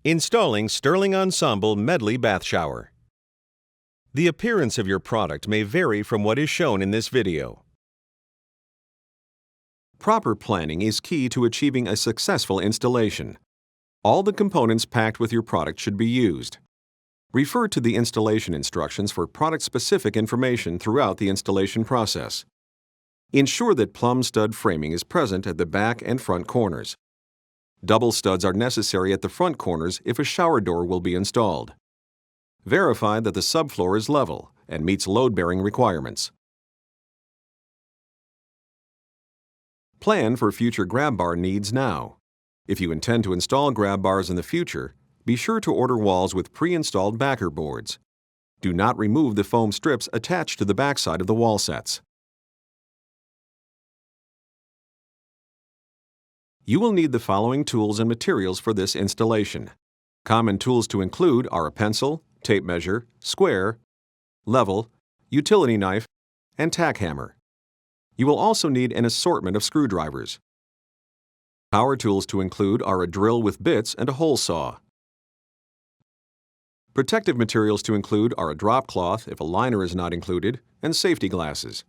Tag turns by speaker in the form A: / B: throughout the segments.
A: Installing Sterling Ensemble Medley Bath Shower. The appearance of your product may vary from what is shown in this video. Proper planning is key to achieving a successful installation. All the components packed with your product should be used. Refer to the installation instructions for product-specific information throughout the installation process. Ensure that plumb stud framing is present at the back and front corners. Double studs are necessary at the front corners if a shower door will be installed. Verify that the subfloor is level and meets load-bearing requirements. Plan for future grab bar needs now. If you intend to install grab bars in the future, be sure to order walls with pre-installed backer boards. Do not remove the foam strips attached to the backside of the wall sets. You will need the following tools and materials for this installation. Common tools to include are a pencil, tape measure, square, level, utility knife, and tack hammer. You will also need an assortment of screwdrivers. Power tools to include are a drill with bits and a hole saw. Protective materials to include are a drop cloth if a liner is not included, and safety glasses.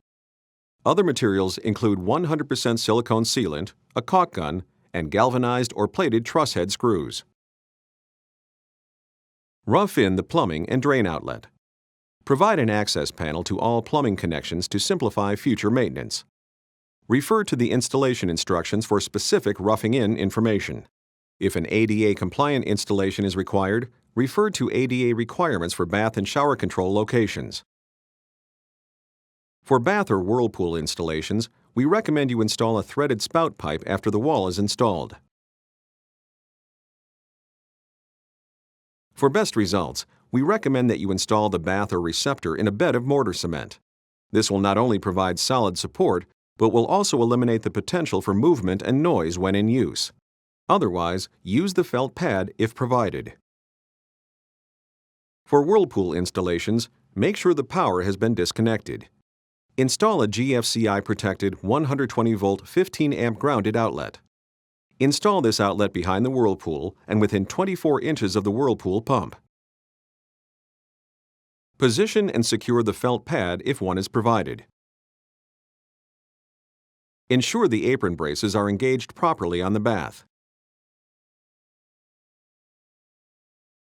A: Other materials include 100% silicone sealant, a caulk gun, and galvanized or plated truss head screws. Rough in the plumbing and drain outlet. Provide an access panel to all plumbing connections to simplify future maintenance. Refer to the installation instructions for specific roughing in information. If an ADA-compliant installation is required, refer to ADA requirements for bath and shower control locations. For bath or whirlpool installations, we recommend you install a threaded spout pipe after the wall is installed. For best results, we recommend that you install the bath or receptor in a bed of mortar cement. This will not only provide solid support, but will also eliminate the potential for movement and noise when in use. Otherwise, use the felt pad if provided. For whirlpool installations, make sure the power has been disconnected. Install a GFCI-protected 120-volt 15-amp grounded outlet. Install this outlet behind the whirlpool and within 24 inches of the whirlpool pump. Position and secure the felt pad if one is provided. Ensure the apron braces are engaged properly on the bath.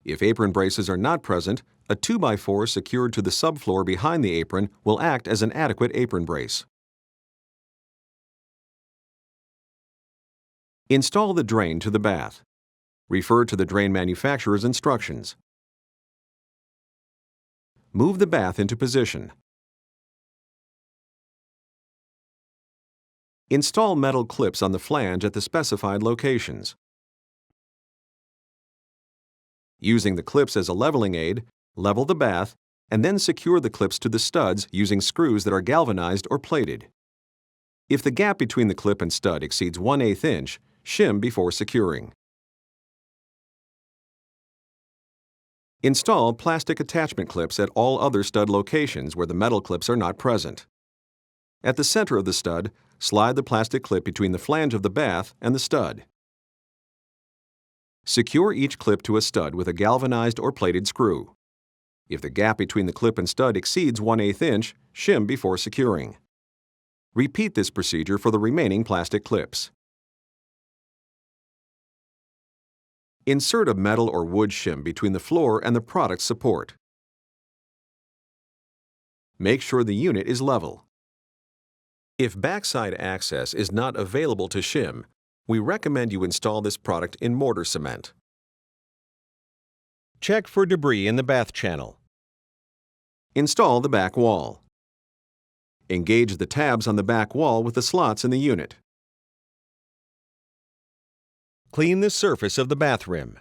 A: If apron braces are not present, a 2x4 secured to the subfloor behind the apron will act as an adequate apron brace. Install the drain to the bath. Refer to the drain manufacturer's instructions. Move the bath into position. Install metal clips on the flange at the specified locations. Using the clips as a leveling aid, level the bath, and then secure the clips to the studs using screws that are galvanized or plated. If the gap between the clip and stud exceeds 1/8 inch, shim before securing. Install plastic attachment clips at all other stud locations where the metal clips are not present. At the center of the stud, slide the plastic clip between the flange of the bath and the stud. Secure each clip to a stud with a galvanized or plated screw. If the gap between the clip and stud exceeds 1/8 inch, shim before securing. Repeat this procedure for the remaining plastic clips. Insert a metal or wood shim between the floor and the product support. Make sure the unit is level. If backside access is not available to shim, we recommend you install this product in mortar cement. Check for debris in the bath channel. Install the back wall. Engage the tabs on the back wall with the slots in the unit. Clean the surface of the bath rim.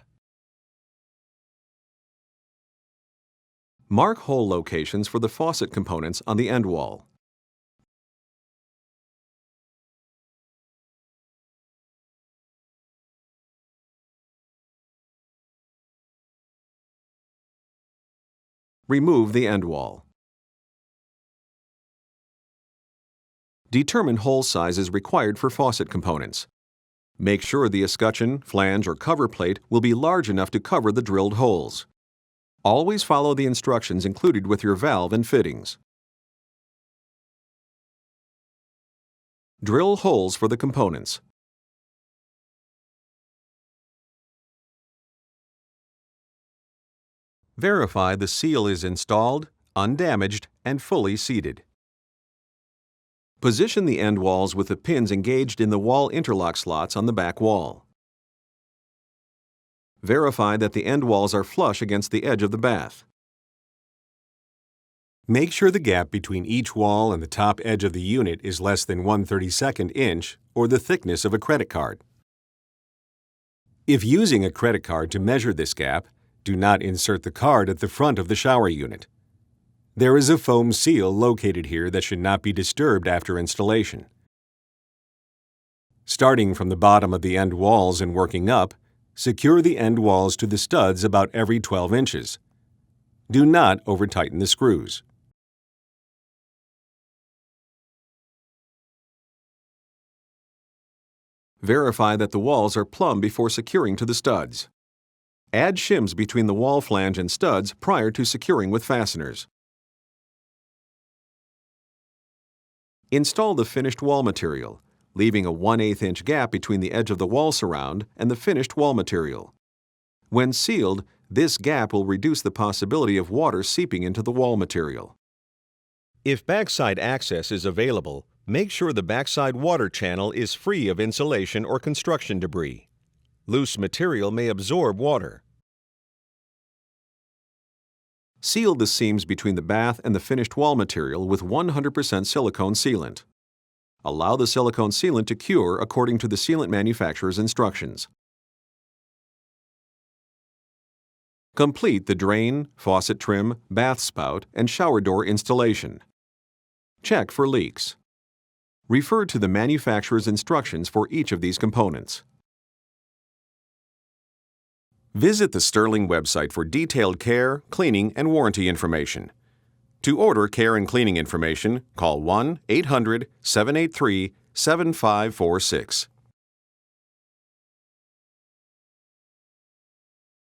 A: Mark hole locations for the faucet components on the end wall. Remove the end wall. Determine hole sizes required for faucet components. Make sure the escutcheon, flange, or cover plate will be large enough to cover the drilled holes. Always follow the instructions included with your valve and fittings. Drill holes for the components. Verify the seal is installed, undamaged, and fully seated. Position the end walls with the pins engaged in the wall interlock slots on the back wall. Verify that the end walls are flush against the edge of the bath.
B: Make sure the gap between each wall and the top edge of the unit is less than 1/32 inch or the thickness of a credit card. If using a credit card to measure this gap, do not insert the card at the front of the shower unit. There is a foam seal located here that should not be disturbed after installation. Starting from the bottom of the end walls and working up, secure the end walls to the studs about every 12 inches. Do not over-tighten the screws.
A: Verify that the walls are plumb before securing to the studs. Add shims between the wall flange and studs prior to securing with fasteners. Install the finished wall material, leaving a 1/8 inch gap between the edge of the wall surround and the finished wall material. When sealed, this gap will reduce the possibility of water seeping into the wall material. If backside access is available, make sure the backside water channel is free of insulation or construction debris. Loose material may absorb water. Seal the seams between the bath and the finished wall material with 100% silicone sealant. Allow the silicone sealant to cure according to the sealant manufacturer's instructions. Complete the drain, faucet trim, bath spout, and shower door installation. Check for leaks. Refer to the manufacturer's instructions for each of these components. Visit the Sterling website for detailed care, cleaning, and warranty information. To order care and cleaning information, call 1-800-783-7546.